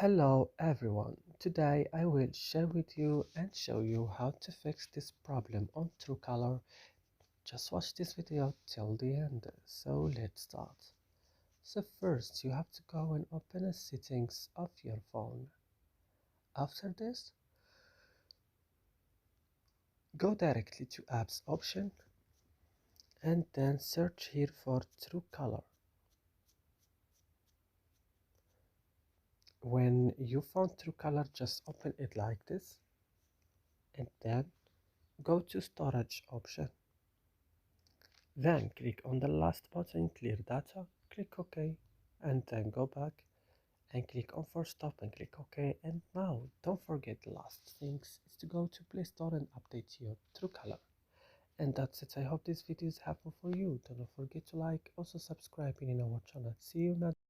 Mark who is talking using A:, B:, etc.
A: Hello everyone, today I will share with you and show you how to fix this problem on Truecaller. Just watch this video till the end. So let's start. So first you have to go and open the settings of your phone. After this, go directly to apps option and then search here for Truecaller. When you found Truecaller, just open it like this and then go to storage option. Then click on the last button, clear data, click OK, and then go back and click on force stop and click OK. And now don't forget the last things is to go to Play Store and update your Truecaller. And that's it. I hope this video is helpful for you. Don't forget to like, also subscribing in our channel. See you next.